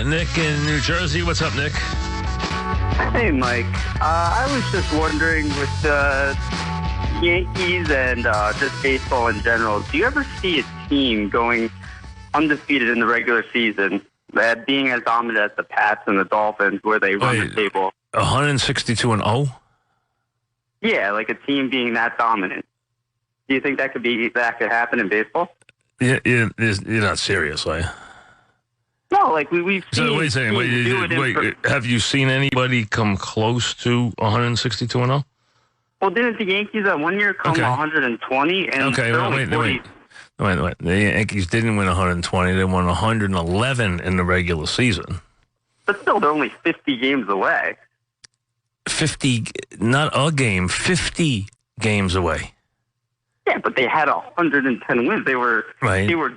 Nick in New Jersey. What's up, Nick? Hey, Mike. I was just wondering with the Yankees and just baseball in general, do you ever see a team going undefeated in the regular season, being as dominant as the Pats and the Dolphins, where they run the table? 162-0? Yeah, like a team being that dominant. Do you think that could happen in baseball? Yeah, you're not serious, are you? No, like we've seen. So wait a second. Wait, have you seen anybody come close to 162-0? Well, didn't the Yankees that one year come 120? And okay, wait. The Yankees didn't win 120. They won 111 in the regular season. But still, they're only 50 games away. 50, not a game, 50 games away. Yeah, but they had 110 wins. They were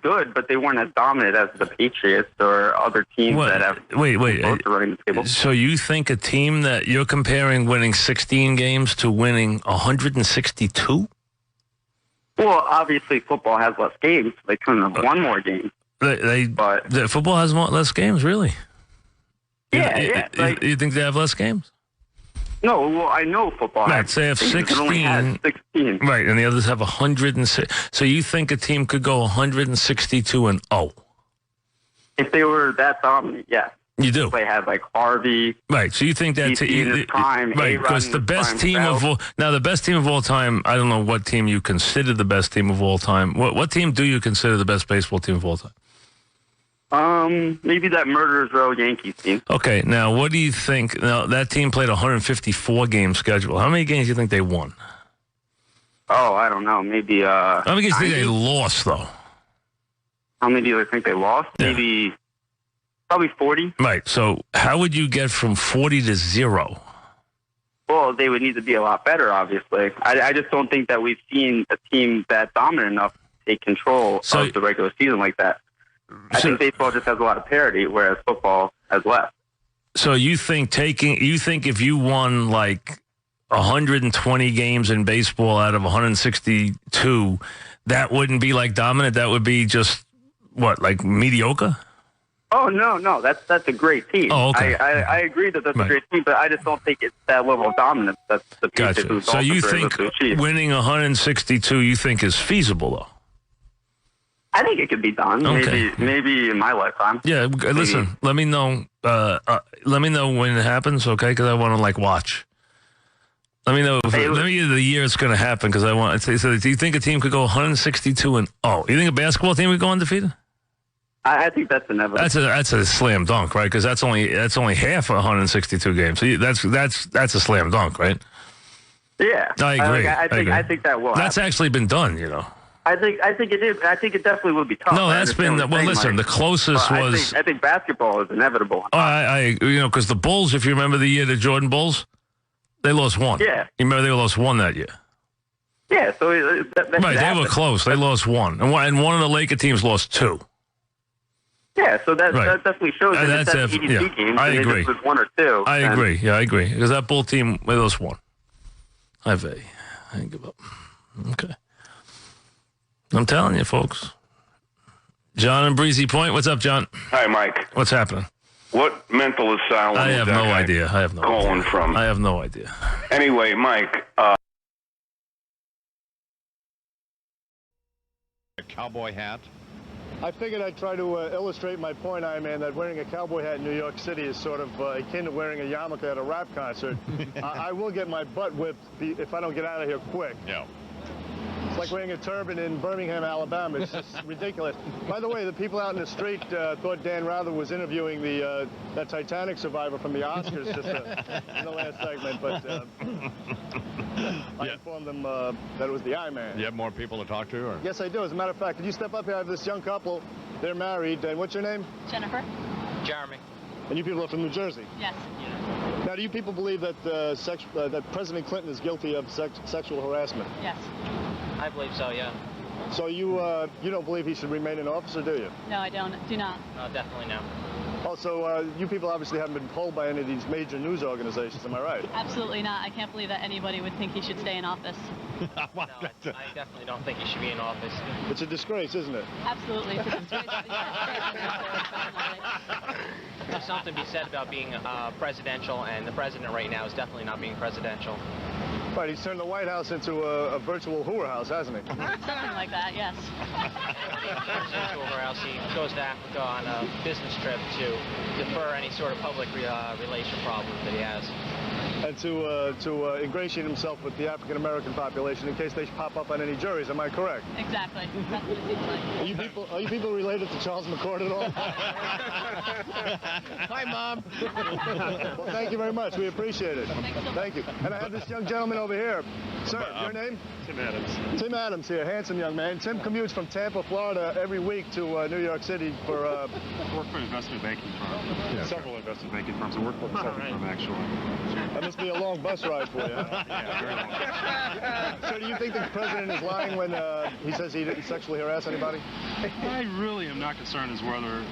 good, but they weren't as dominant as the Patriots or other teams that have running the table. So you think a team that you're comparing winning 16 games to winning 162? Well, obviously football has less games. They couldn't have won more games. But football has less games, really? Yeah, you think they have less games? No, well, I know football. Right, so they have 16. Only has 16. Right, and the others have 106. So you think a team could go 162-0? If they were that dominant, yes. You do. They had like Harvey. Right, so you think that in his prime, right? Because the best team of all time. I don't know what team you consider the best team of all time. What team do you consider the best baseball team of all time? Maybe that Murderers Row Yankees team. Okay, now what do you think? Now that team played a 154 game schedule. How many games do you think they won? Oh, I don't know. Maybe. How many games do you think they lost though? How many do you think they lost? Yeah. Probably 40. Right. So how would you get from 40 to 0? Well, they would need to be a lot better, obviously. I just don't think that we've seen a team that dominant enough to take control of the regular season like that. I think baseball just has a lot of parity, whereas football has less. So you think if you won like 120 games in baseball out of 162, that wouldn't be like dominant? That would be just like mediocre? Oh no, that's a great team. Oh, okay. I agree that that's a great team, but I just don't think it's that level of dominance that's the Patriots who's So you think winning 162 you think is feasible though? I think it could be done. Okay. Maybe in my lifetime. Yeah, listen. Let me know. Let me know when it happens, okay? Because I want to watch. Let me know. Let me get the year it's going to happen because I want. So, do you think a team could go 162-0? You think a basketball team would go undefeated? I think that's inevitable. That's a slam dunk, right? Because that's only half of 162 games. So that's a slam dunk, right? Yeah, I agree. I think that will. That's actually been done, I think it is. I think it definitely will be tough. No, that's been listen. The closest was. I think basketball is inevitable. Oh, because the Bulls. If you remember the year the Jordan Bulls, they lost one. Yeah, you remember they lost one that year. Yeah, so they were close. They lost one, and one of the Laker teams lost two. Yeah, so that definitely shows that it's 82 games. I agree. It was one or two. I agree. Yeah, I agree. Because that Bull team, they lost one. I didn't give up. Okay. I'm telling you, folks. John in Breezy Point. What's up, John? Hi, Mike. What's happening? What mental asylum I have no idea. Calling from? I have no idea. Anyway, Mike. A cowboy hat. I figured I'd try to illustrate my point, man, that wearing a cowboy hat in New York City is sort of akin to wearing a yarmulke at a rap concert. I will get my butt whipped if I don't get out of here quick. Yeah. It's like wearing a turban in Birmingham, Alabama. It's just ridiculous. By the way, the people out in the street thought Dan Rather was interviewing that Titanic survivor from the Oscars just in the last segment, but I informed them that it was the I-Man. You have more people to talk to? Or? Yes, I do. As a matter of fact, could you step up here? I have this young couple. They're married. And what's your name? Jennifer. Jeremy. And you people are from New Jersey? Yes. Now, do you people believe that that President Clinton is guilty of sexual harassment? Yes. I believe so, yeah. So you don't believe he should remain in office, or do you? No, I don't. Do not. No, definitely no. Oh, So you people obviously haven't been polled by any of these major news organizations, am I right? Absolutely not. I can't believe that anybody would think he should stay in office. No, I definitely don't think he should be in office. It's a disgrace, isn't it? Absolutely. It's a disgrace. There's something to be said about being presidential, and the president right now is definitely not being presidential. Right, he's turned the White House into a virtual whore house, hasn't he? Something like that, yes. He turns into a house. He goes to Africa on a business trip to defer any sort of public relation problems that he has. And to ingratiate himself with the African American population in case they pop up on any juries. Am I correct? Exactly. That's what it seems like. Are you people related to Charles McCord at all? Hi, Mom. Well, thank you very much. We appreciate it. Thank you. And I have this young gentleman over here. Sir, your name? Tim Adams. Tim Adams here, handsome young man. Tim commutes from Tampa, Florida every week to New York City for... I work for an investment banking firm. Several investment banking firms. I work for the second firm, actually. That must be a long bus ride for you, huh? Yeah, very long. So do you think the president is lying when he says he didn't sexually harass anybody? I really am not concerned as whether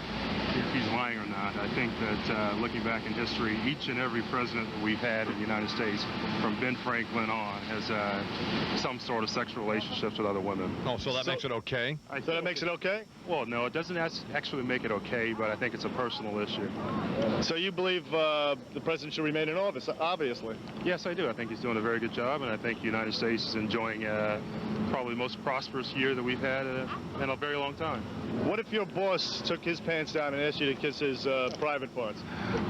if he's lying or not. I think that looking back in history, each and every president that we've had in the United States, from Ben Franklin on, has some sort of sexual relationships with other women. Oh, so that makes it okay? So that makes it okay? Well, no, it doesn't actually make it okay, but I think it's a personal issue. So you believe the president should remain in office, obviously? Yes, I do. I think he's doing a very good job, and I think the United States is enjoying probably the most prosperous year that we've had in a very long time. What if your boss took his pants down and asked you to kiss his private parts?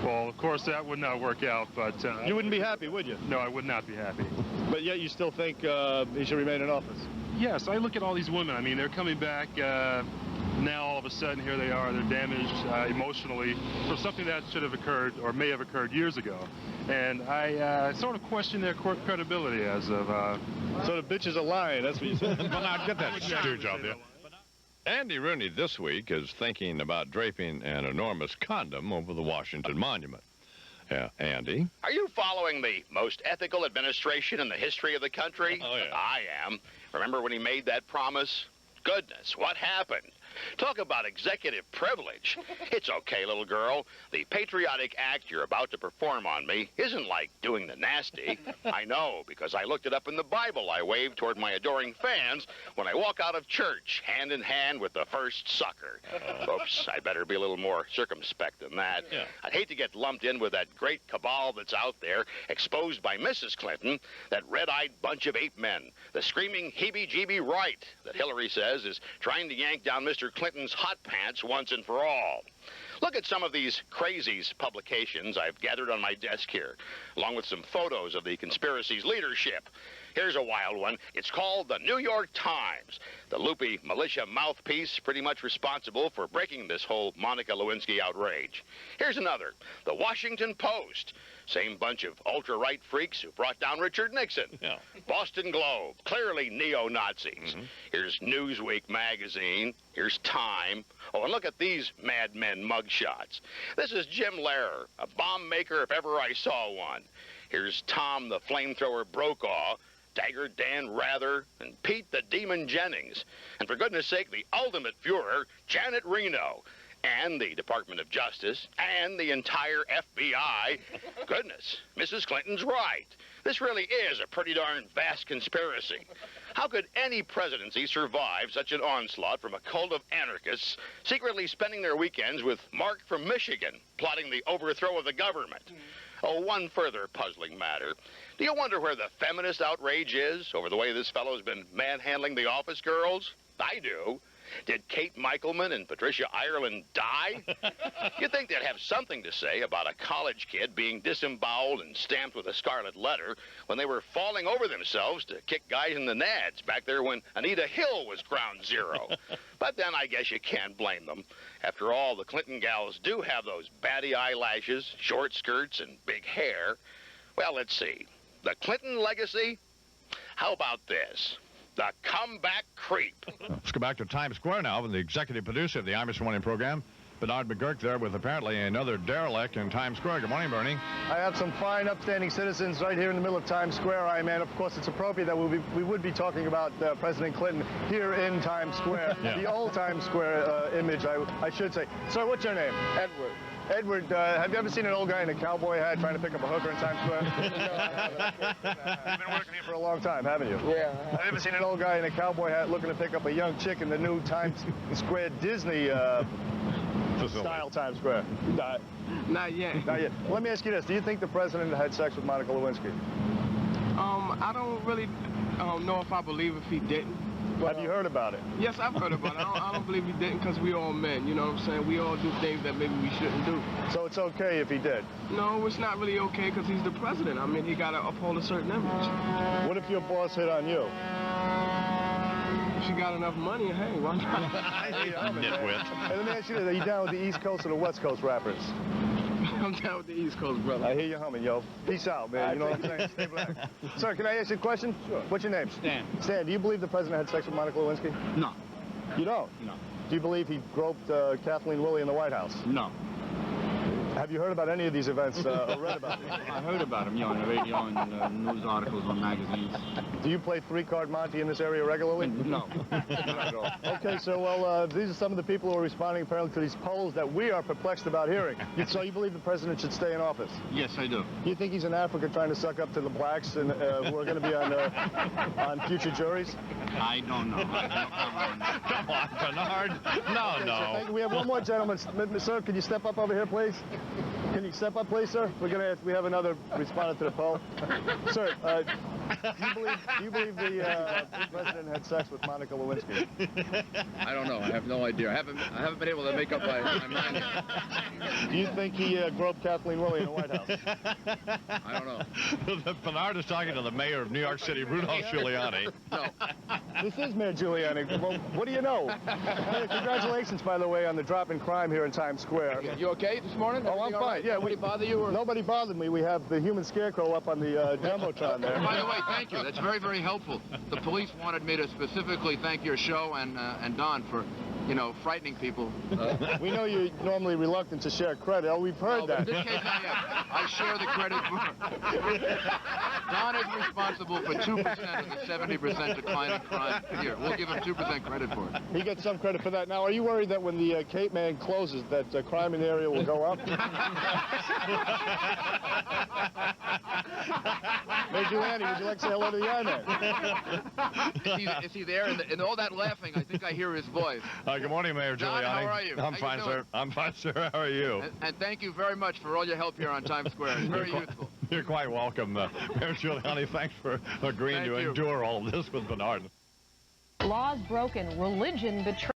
Well, of course, that would not work out, but... you wouldn't be happy, would you? No, I would not be happy. But yet you still think he should remain in office? Yes, I look at all these women. I mean, they're coming back now. All of a sudden, here they are. They're damaged emotionally for something that should have occurred or may have occurred years ago. And I sort of question their credibility as of... So the bitches are lying, that's what you said. Well, now get that stooge out there. Andy Rooney this week is thinking about draping an enormous condom over the Washington Monument. Yeah, Andy? Are you following the most ethical administration in the history of the country? Oh, yeah. I am. Remember when he made that promise? Goodness, what happened? Talk about executive privilege. It's okay, little girl. The patriotic act you're about to perform on me isn't like doing the nasty. I know, because I looked it up in the Bible. I waved toward my adoring fans when I walk out of church, hand in hand with the first sucker. Oops, I'd better be a little more circumspect than that. Yeah. I'd hate to get lumped in with that great cabal that's out there, exposed by Mrs. Clinton, that red-eyed bunch of ape men, the screaming heebie-jeebie right that Hillary says is trying to yank down Mr. Clinton's hot pants once and for all. Look at some of these crazies publications I've gathered on my desk here, along with some photos of the conspiracy's leadership. Here's a wild one. It's called the New York Times, the loopy militia mouthpiece pretty much responsible for breaking this whole Monica Lewinsky outrage. Here's another, the Washington Post, same bunch of ultra-right freaks who brought down Richard Nixon. Yeah. Boston Globe, clearly neo-Nazis. Here's Newsweek magazine. Here's Time. Oh, and look at these madmen mugshots. This is Jim Lehrer, a bomb maker if ever I saw one. Here's Tom the Flamethrower Brokaw, Dagger Dan Rather, and Pete the Demon Jennings. And for goodness sake, the ultimate Fuhrer, Janet Reno, and the Department of Justice, and the entire FBI. Goodness, Mrs. Clinton's right. This really is a pretty darn vast conspiracy. How could any presidency survive such an onslaught from a cult of anarchists secretly spending their weekends with Mark from Michigan, plotting the overthrow of the government? Oh, one further puzzling matter. Do you wonder where the feminist outrage is over the way this fellow's been manhandling the office girls? I do. Did Kate Michelman and Patricia Ireland die? You'd think they'd have something to say about a college kid being disemboweled and stamped with a scarlet letter when they were falling over themselves to kick guys in the nads back there when Anita Hill was ground zero. But then I guess you can't blame them. After all, the Clinton gals do have those batty eyelashes, short skirts, and big hair. Well, let's see. The Clinton legacy? How about this? The comeback creep. Let's go back to Times Square now with the executive producer of the Irish Morning program, Bernard McGurk, there with apparently another derelict in Times Square. Good morning, Bernie. I have some fine, upstanding citizens right here in the middle of Times Square. And of course, it's appropriate that we would be talking about President Clinton here in Times Square. Yeah. The old Times Square image, I should say. Sir, what's your name? Edward. Edward, have you ever seen an old guy in a cowboy hat trying to pick up a hooker in Times Square? No, I haven't. You've been working here for a long time, haven't you? Yeah. Have you ever seen an old guy in a cowboy hat looking to pick up a young chick in the new Times Square Disney style Times Square? Not yet. Not yet. Let me ask you this. Do you think the president had sex with Monica Lewinsky? I don't really know if I believe if he didn't. Have you heard about it? Yes, I've heard about it. I don't believe he didn't because we all men, you know what I'm saying? We all do things that maybe we shouldn't do. So it's okay if he did? No, it's not really okay because he's the president. I mean, he got to uphold a certain image. What if your boss hit on you? If she got enough money, hey, why not? Hey, let me ask you this. Are you down with the East Coast or the West Coast rappers? I'm down with the East Coast, brother. I hear you humming, yo. Peace out, man. You know what I'm saying? Stay black. Sir, can I ask you a question? Sure. What's your name? Stan. Stan, do you believe the president had sex with Monica Lewinsky? No. You don't? No. Do you believe he groped Kathleen Willey in the White House? No. Have you heard about any of these events or read about them? I heard about him, on the radio and news articles on magazines. Do you play three-card Monte in this area regularly? No. Not at all. Okay, so, well, these are some of the people who are responding apparently to these polls that we are perplexed about hearing. So you believe the president should stay in office? Yes, I do. Do you think he's in Africa trying to suck up to the blacks and, who are going to be on future juries? I don't know. Come on, Bernard. No, Okay, no. so thank you. We have one more gentleman. Sir, can you step up over here, please? Can you step up, please, sir? We have another respondent to the poll. Sir, do you believe the president had sex with Monica Lewinsky? I don't know. I have no idea. I haven't been able to make up my mind yet. Do you think he groped Kathleen Willey in the White House? I don't know. Bernard is talking to the mayor of New York City, Rudolph Giuliani. No. This is Mayor Giuliani. Well, what do you know? Hey, congratulations, by the way, on the drop in crime here in Times Square. You okay this morning? Oh, I'm Everything all fine. right? Yeah, Nobody bother you? Or? Nobody bothered me. We have the human scarecrow up on the jumbotron there. By the way, thank you. That's very, very helpful. The police wanted me to specifically thank your show and Don for, frightening people. We know you're normally reluctant to share credit. Oh, we've heard that. In this case, I am. I share the credit for... Don is responsible for 2% of the 70% decline in crime. Here, we'll give him 2% credit for it. He gets some credit for that. Now, are you worried that when the Cape Man closes, that crime in the area will go up? Hey, Giuliani, would you like to say hello to the Iman? Is he there? And all that laughing, I think I hear his voice. Good morning, Mayor Don, Giuliani. how are you? I'm How fine, you sir. doing? I'm fine, sir. How are you? And thank you very much for all your help here on Times Square. It's very useful. You're quite welcome, Mayor Giuliani. Thanks for agreeing Thank to you. endure all this with Bernard. Laws broken, religion betrayed.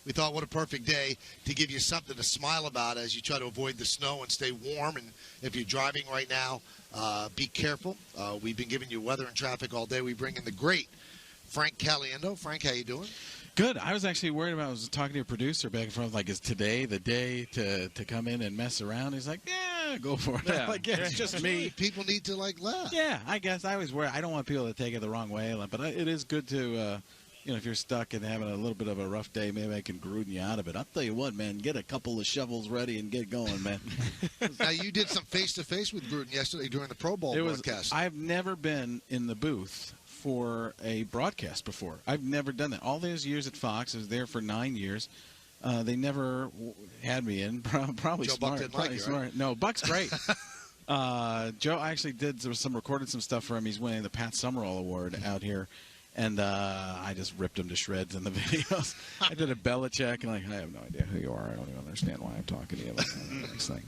We thought, what a perfect day to give you something to smile about as you try to avoid the snow and stay warm. And if you're driving right now, be careful. We've been giving you weather and traffic all day. We bring in the great Frank Caliendo. Frank, how you doing? Good. I was actually worried about, I was talking to a producer back and forth, like, is today the day to come in and mess around? He's like, yeah, go for it. I'm like, yeah, it's just me. People need to, laugh. Yeah, I guess. I always worry. I don't want people to take it the wrong way, but it is good to, if you're stuck and having a little bit of a rough day, maybe I can Gruden you out of it. I'll tell you what, man, get a couple of shovels ready and get going, man. Now, you did some face-to-face with Gruden yesterday during the Pro Bowl broadcast. I've never been in the booth for a broadcast before. I've never done that. All those years at Fox, I was there for 9 years. They never had me in. Probably Joe smart. Buck didn't Probably like you, smart. right? No, Buck's great. Joe, I actually recorded some stuff for him. He's winning the Pat Summerall Award out here. And I just ripped him to shreds in the videos. I did a Belichick, and I have no idea who you are. I don't even understand why I'm talking to you about this thing.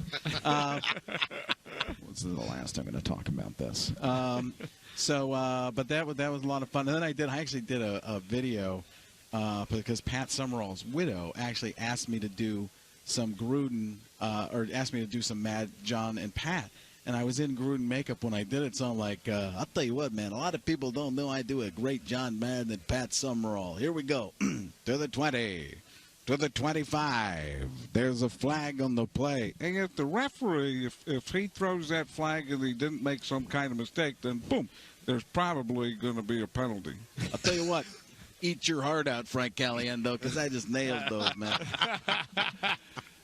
This is the last I'm going to talk about this. But that was a lot of fun. And then I actually did a video because Pat Summerall's widow actually asked me to do some Gruden, or asked me to do some Mad John and Pat. And I was in Gruden makeup when I did it, so I'm like, I'll tell you what, man, a lot of people don't know I do a great John Madden and Pat Summerall. Here we go. To the 20, to the 25. There's a flag on the play. And if the referee, if he throws that flag and he didn't make some kind of mistake, then boom, there's probably going to be a penalty. I'll tell you what, eat your heart out, Frank Caliendo, because I just nailed those, man.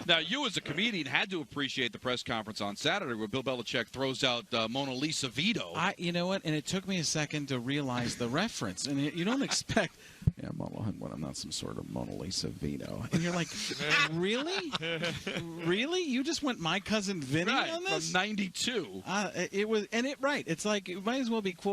Now, you as a comedian had to appreciate the press conference on Saturday where Bill Belichick throws out Mona Lisa Vito. You know what? And it took me a second to realize the reference. And you don't expect Yeah, I'm not some sort of Mona Lisa Vino. And you're like, really? Really? You just went My Cousin Vinny right, on this? from 92. It was, and right. It's like, it might as well be quoted